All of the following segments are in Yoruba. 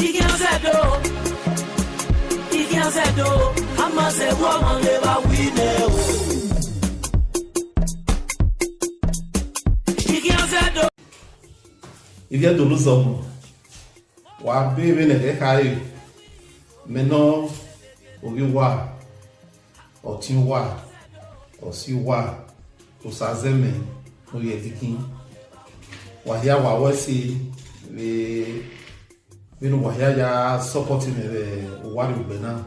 Il vient de nous hommes. Wa bébé ne kai. Maintenant, au wa, au tiwa, au siwa, au sazeme, au yedikin. Wa ya wa wasi le binu wa ya support me wa ri bena.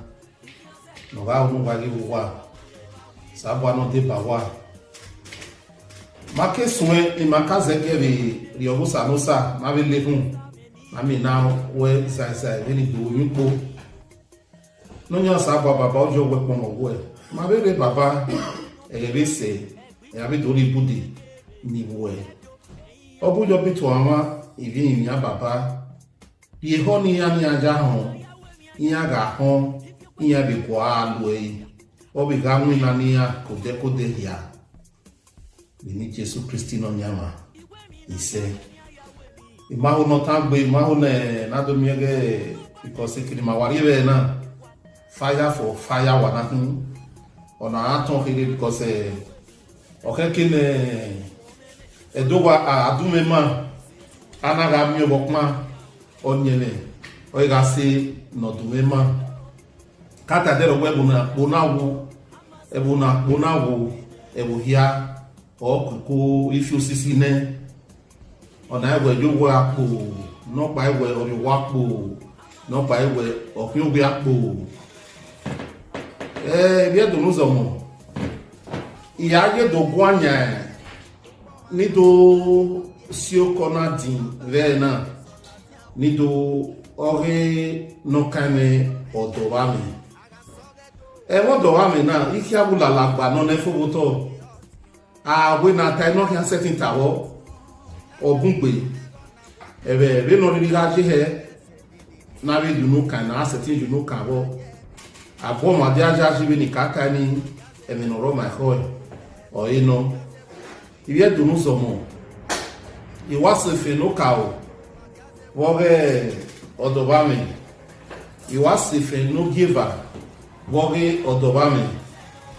No ga onu wa ri wa. Sa bo no de ba wa. Ma keswe e ma kazeke ri obusa no sa ma be lehun. Mami now we say really do yunpo. No nya sa baba ojo we pon owo e. Ma be baba be say e abi do ri budi ni wo e. Obujo bi to awon ibi yin baba. Bi ho ni ya ni aja hon. Iya ga hon, iya bi kwa lo e. Obi ga mu na ni ya kode ya. Ni Jesu Kristi no nyama. Ise Imahu no tagbe imahu ne na do miege because kini mawari na fire for fire wana hin ona aton kiri because okay kini edowa adume ma anaga mi obokma onyele oiga se no dume ma kata dero webuna bonawo ebu hia okuku ifi osisi ne ona ewe yowo apo no pa ewe oriwo apo no pa ewe okun bi apo bi edun zo mo iya ye do gwanya ni do si o kona din ve na ni do ore no kame odo wa mi won do wa mi na iki abula lagba no ne fowoto we na tai no kan setting tawo Obungbe ebe no ri ga je he na we du no kan na aseti du no kan bo abo ma dia ja ji bi ni kaka ni emi no ro my ho o ino iye du no so mo I was fe no ka o wo ge odoba mi I was fe no giver wo ge odoba mi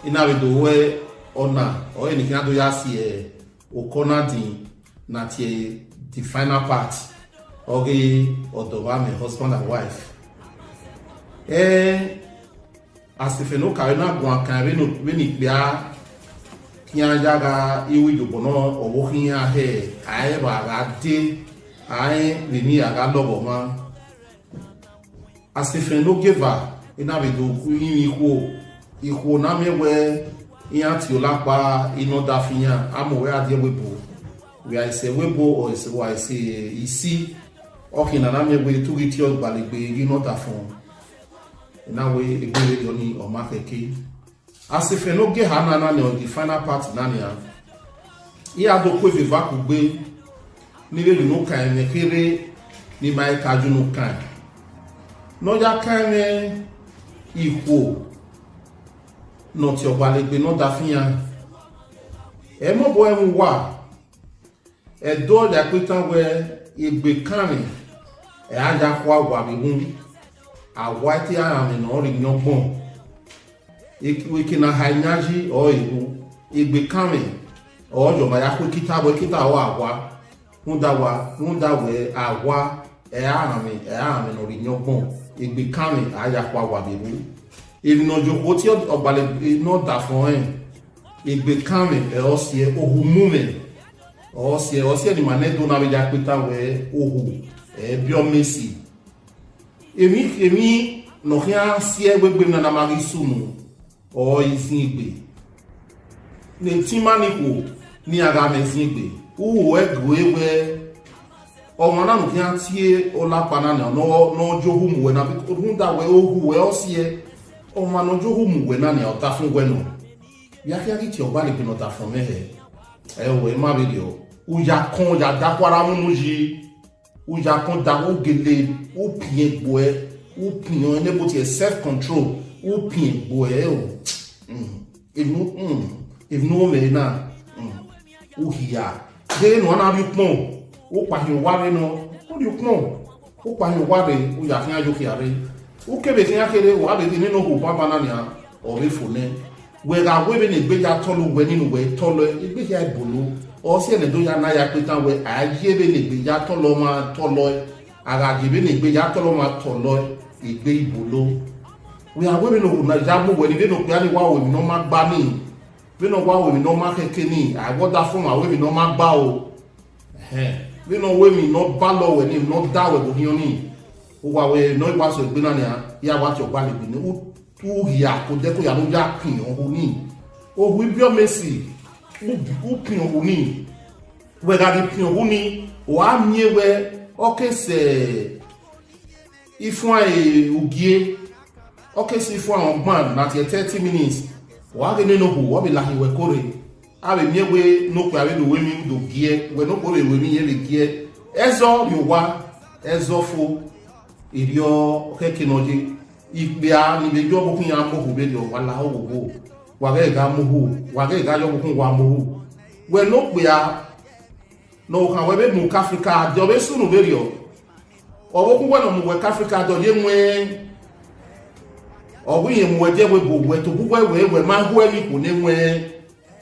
ina we do we ona o eni kan do ya si okona din na the final part oge odoba me husband and wife as if no ka na gwa kan we ni bia kian jaga iwi do bono owo kian he ai ba ga de ai we ni aga lobo ma as if no giver ina be do ku yin iko na me we yan ti o lapa ino da fiyan amowe ade webo we are say webo or is why say isi okay na me we to get your baligbe you know that phone na we egbe le oni o ma keke as if no ge hana na on the final part na nia iya do ko viva ku gbe ni le no kan ne kere ni mai kaju no kan no ja kan iko no ti o baligbe no da fiyan e mo bo e mu wa do da kwitan we igbe kan e aja kwa wa bi hun awa ti ara mi no ri nyogbon we kina hanyaji o ibu igbe kan o jo ma ya ko kita wa awa hunda we awa e ara mi no ri nyogbon igbe kan aja kwa wa bi hun even no jo ko ti obale no da fun igbe kan e o si ohumume Osie ni manedo na beja peta we ohu bio Messi emi no hia sie gbegbe na mari sunu o isin igbe ne timaniko ni aga mesin igbe uwo egwe o na no hia tie o la pana na no johu mu we na bi hunda we ohu we osie o ma no johu mu we na ne o ta fun we no ya kia ki ti o ba le bi no ta fun me he we ma video uja kon ja dakwara munuji uja kon da ogele o pin egbo e o pin on able to self control o pin egbo e o if no me na o hiya de no na bi pon o pa hin wa re no o ri pon o pa yo wa be o ya kan ajo ki are o kebe tin akere wa be ni no ho papa na ni a o be fone we ga we be ni gbe ya tolu we nínú we tolo igbe ya ibolo o se ne do ya na ya pe tan we aye be ni gbe ya tolo ma tolo ara gi be ni gbe ya tolo ma tolo igbe ibolo we are we no na ja mo we ni no pe ani wa o no ma gba ni we no wa o ni no ma keke ni I got that from we no ma gba o we no we mi no ba lo we ni no da we go ni oni o wa we no ipa so gbe na ni ya wa ti o ba le gbe ni o ya ko de ko ya no ya pin o ni o wi bi o mesi o pin o ni we ga di pin o ni o a mi we o ke se ifun e ugie o ke se ifun awon gban na ti 30 minutes wa ge ni no ho wo bi la hi we kore a be mi we no pe awe do we mi do gie we no kore we mi ye le gie ezo yo wa ezo fo irio keke noje igbe a ni be jo bokun ya mo ho be do wa la ho wo wa ge ga mo ho wa ge ga yo bokun wa mo ho we no pe a no kan we be mu Africa do be sunu be rio o bokun we no mu we Africa do ye nwe o wi ye mu we je we bo we to bu we ma hu eni ko ne nwe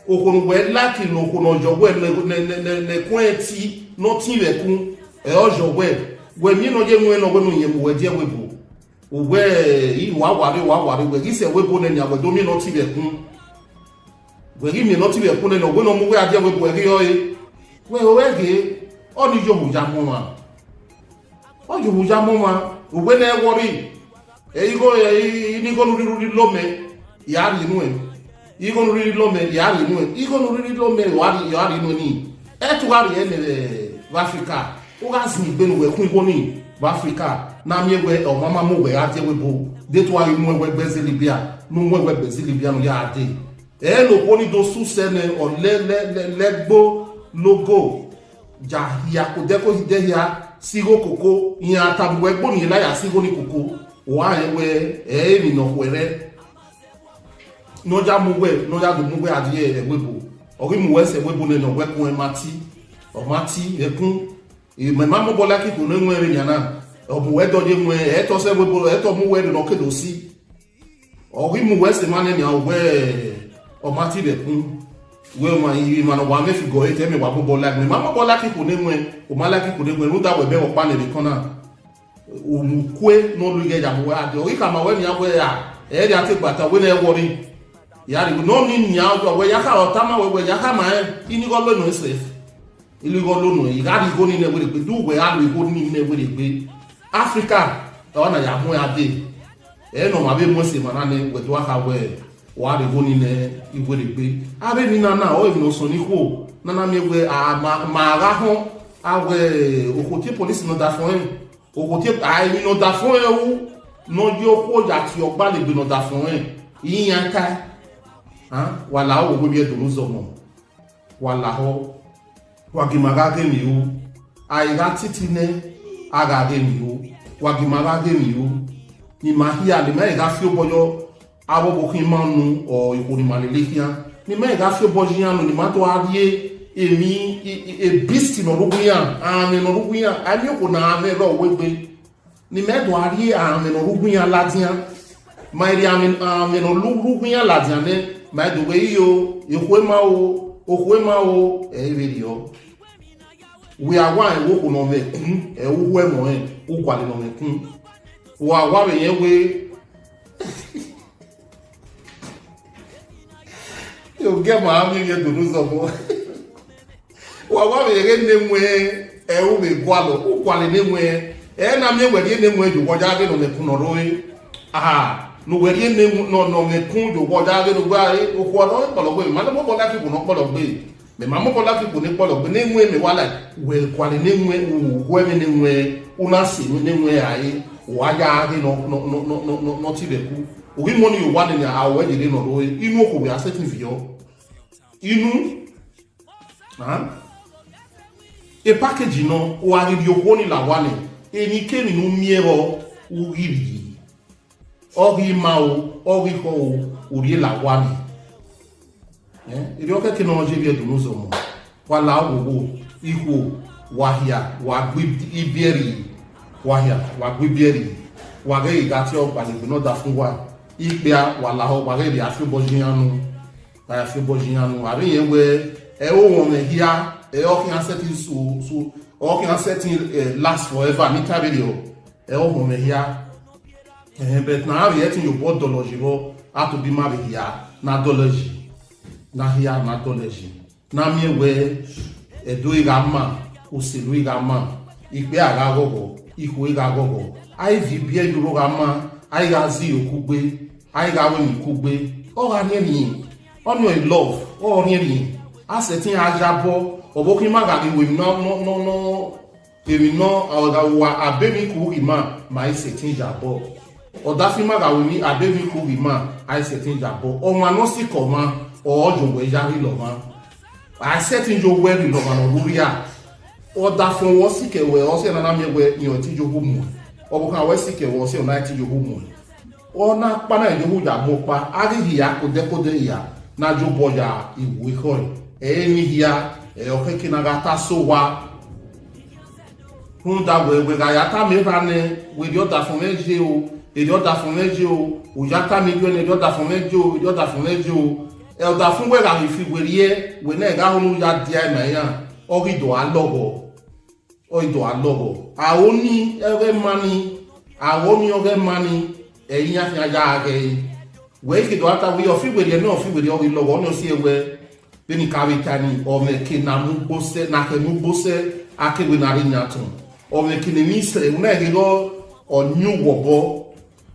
okonu we laki no kono jo we ne kun eti no tin le kun e ojo we mi no je nwe no we no ye mu we je we bo we yi wa ware we gi se we bo ne nya we do mi no tin le kun we gi mi no tin le kun ne no we no mu we aje we bo e yo e we o we ge o ni jo mu ja mo ma o jo mu ja mo ma we na e wori e igo ni go ru lo me ya ri nu e igo ru lo me ya ri nu e igo ru lo me wa ri ya ri nu ni e tu wa ri e le Africa o ga sin gbe nu we kun igo ni Africa na mi we o mama mo we aje we bo de to ari mu we gbe Libya nu we gbe Libya no ya ade e lo poni do su se ne o le gbo logo ja ya ko de ya sigo koko yan tabu we gbo ni la ya sigo ni koko wa we e mi no were no ja mu we no ja do mu we adie e we bo ori mu we se we bo ne no we kun e mati e kun e me ma mo bola ki ko no nwe re yana o mu we do je nwe e to se we bo e to mu we no ke do si ori mu we se ma ne ni we o mati de kun we ma yi ma no wa me fi go e te me wa bo bola me ma mo bola ki ko ne nwe o ma la ki ko ne nwe no da we be o pa ne de kan na o mu kwe no lu ge ja mo wa de ori ka ma we ni awe ya e de ati gbata we na e wori ya ri no ni ni awo we ya ka o ta ma we ya ka ma ini go lo no se ili go lo no ya ri go ni ne we de du we ya ri go ni ne we de pe Africa o na ya mu ya de e no ma be mo se ma na ne we to aka we wa ri go ni ne i we de pe a be ni na o no so ni ko na mi we a ma ra ho a we o ko ti police no da fun o ko ti a ni no da fun e wu no yo ko ja ti o gba le gbe no da fun e yiyan ka wala o go bi do zo mo wala ho wa gi maga ge mi o ai ga titi ne aga ge mi o wa gi maga ge mi o ni ma hia le me ga fi oboyo abo bo kin ma nu o iko ni ma le lekian ni me ga fi oboyo yan ni ma to arie emi e beast no ruguyan ame no ruguyan ani ko na ame ro we gbe ni me do arie ame no ruguyan ladian ma ri ame no ruguyan ladian ne ma do we yo ekwema o e video we are one wo ko no me kun e wo we mo e wo kwale no me kun wa be yen we yo get ma ami ye do no so mo wa be ye ne mu e wo be kwalo wo kwale ne mu e na me we ne mu e ju ko ja ge no me kun no ro no we ne no me kun ju ko ja ge no gba e o ko no polo gbe ma mo ko la ki ko no polo gbe me ma mo ko la ki ko ni polo gbe ne mu e me wala we kwale ne mu e wo me ne mu e una si ne mu e ai wa ja ge no ti be ku o wi mo ni yo wa ni awe je no ro inu ko be asetin fi yo inu e package no o ari bi o ni la wa ni eni ke ni no miero o iri ori ma o ori ho o ri la wa ni iri o ke no je bi e do no zo mo wa la wo ihu wa hia wa gbi iberi wahia wagbibieri wage igati ogbalebe no da fun wa ipea wala ho wage ri afibojianu ari yenwe e o won hia e o kan setting so o kan setting last forever ni tabelio e o won hia but na ari etin yo bodology bo ato bi ma hia na dology na hia na dology na miewe edo igama oselu igama ipe aga gogo iku iga gogo iv bie yuro gama ai ga zi okugbe ai ga we ikugbe o ga ni onu in love o rin asetin ajabo obokin maga bi we no emi no oga wa abemi ku ima mai setin jabo oda fi maga we ni abemi ku ima ai setin jabo o ma no si ko ma o ojo we jari lo ma I setting jo we lo ma no luria oda fun wo si ke we o se na mi we yan ti jo humu obokan we si ke wo se na ti jo humu ona pa na jo hu ja mo pa ari hiya ko de ya na jo boya iwu iko ni hiya okeke na gata so wa hun da we ga ya ta mi ra ne we di oda fun meje o e di oda fun meje o ya ta mi jo ne di oda fun meje o di oda fun meje o e oda fun we ga fi we rie we na ga hunu ya dia na ya orido alogo a oni ege mani eyin afi aja age we ke do ata we ofi we no ofi we o logo no si ewe be ni kawe tani o me ke na mu bose na ke mu bose ake we na ri nyatun o me ke ni misre una ege go onyu wobo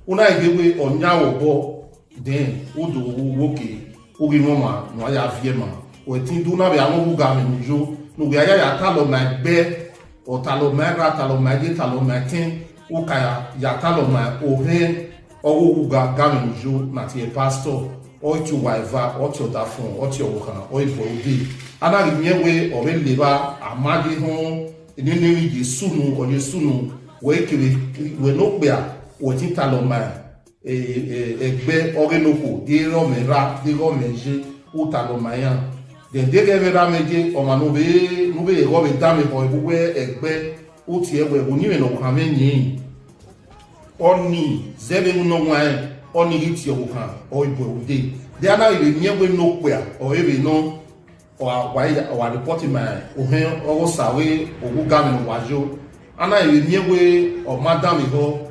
una ege we onya wobo den odo woke ogi mama no ya vie ma o tin du na be awon buga me njo no we ya ta lo na gbe o ta lo mera ta lo maji ta lo matin o kaya ya ta lo ma o he o buga ga me njo na ti pastor o ti waiva o ti oda fun o ti okan o ibo odi ana ri miewe o be leba amade ho ni ni Jesu nu we kiri we no gbe a o ti ta lo ma egbe orenoko di ro mera di ro meje o ta lo ma yan den de ge mera meje o ma no be ro be dame ko ibuwe egbe o ti ewe oni me no kan meyin oni zebe no nwa oni hiti o kan o ibo ode de ana ile nyewe no pe a o ebe no o wa report my o he o sawe o ga me no wajo ana ile nyewe o madam ho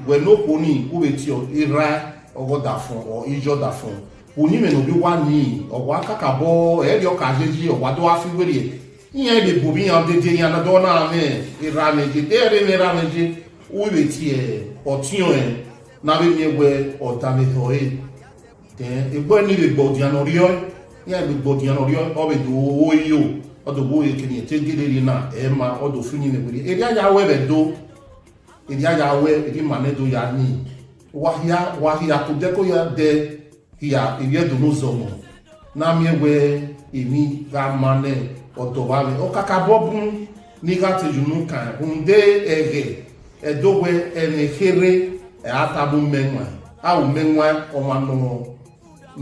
we no poni o be ti o ira o da fun o ijo da fun oni me no bi wa ni o wa kakabo e ri o ka jeji o wa do afi were iyan be bo bi yan deje yan do na me ira meje de re me ra meje o be ti o tiyan na be mi we o da me ho den egbo ni be gbodian orio ya be gbodian orio o be do oyo o do bo ekini tegede ri na e ma o do fini me were e ya we be do e ya we e ma ne do ya ni wahia ko de ko ya de ya e do no zomo na mi we emi ga mane o do wa me o kakabobun ni ga te junu kan unde ege e do we e ne kere e atabu menwa a u menwa o ma no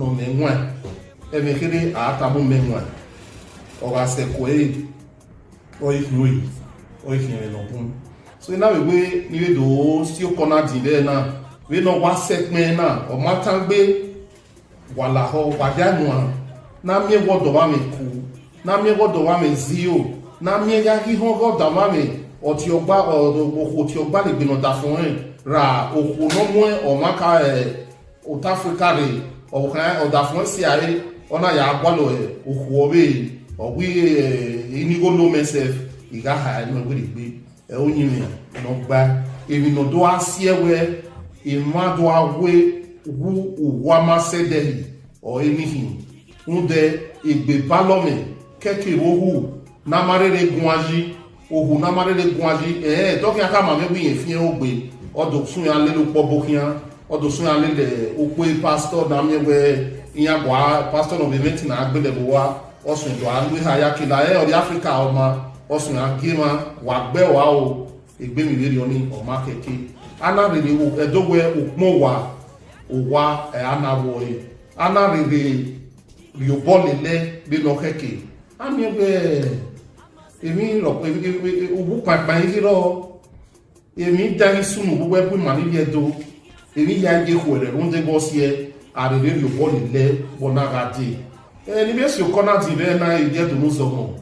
menwa e me kere a atabu menwa o ga se ko o ifui o ifin no bun so na we ni we do si o kona din le na we no wa sekmen na o ma tan gbe wala ho wa janu na mi wodo wa me ku na mi wodo wa me zio na mi ya ki ho go da ma me o ti ogba o ti ogba le gbe no da fun ra o ko no mo o ma ka o ta Africa re o kan o da fun si are ona ya agba lo o ko we o wi ini go no myself iga ha no we gbe e o yin mi no gba emi no do asiewe e ma do awe wu uwa ma sedeli o anything unde egbe balome keke ohu na marere gunwaji ohu na marere gunwaji to ki aka ma me wi efin ogbe odo sun ya lelu pobo kian odo sun ya lele ope pastor na mi we iyan gwa pastor no be meeting na agbele bo wa osun do anwe ha ya kila o di Africa o ma osun agima wa gbe wa o egbe mi leri oni o ma keke ana rere o edogwe opmo wa owa anawo ana rere riobolele be no keke ami egbe emi ro pe obu papa yin ro Emi dani sunu wo we mani le do. Emi ya ge ko le ronde go sie arere yo bo le bona gadi. Ni be si o kona di be na e de do no so mo.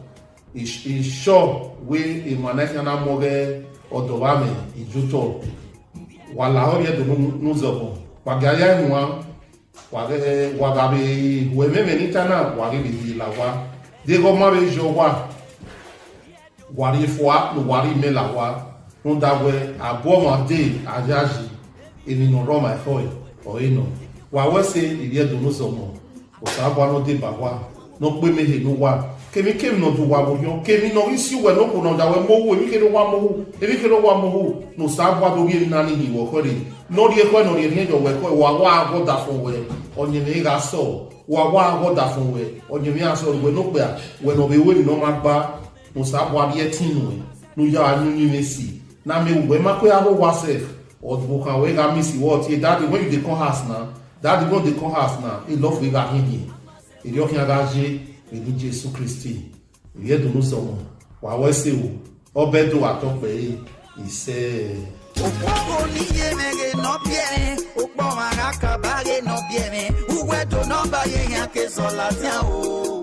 I sure we e manaka na mo ge odowame ijuto. Wala o ye do no so mo. Wagaya nwa wagabe we me ni tana wage bi la wa. De go ma be jo wa. Wari fois no wari me la wa. Non dawe agomade ajaji eni no roma foi o eno wa we se iye do no so mo o sa gwa no de bagwa no pe me he no wa kemi no do wa bo yo kemi no isi we no ko no dawe mo wo emi ke no wa mo no sa gwa do bi na ni hi wo ko re no ri no ri ni jo we ko wa go da fun we onye me ga so wa go da fun we onye me aso we no pe a we no be we no ma gba no sa gwa bi etinu we no ya anu ni mesi na me we makwe abo wasef or the can we ga miss what daddy when you dey come house now daddy go dey come house now e love we ga hin e yo kin ga je e ni Jesus Christi e ye do no so mo wa we se o obedo atope ise Opo ni ye mege no bien opo maraka bare no bien uwe do no ba ye yan ke so la tian o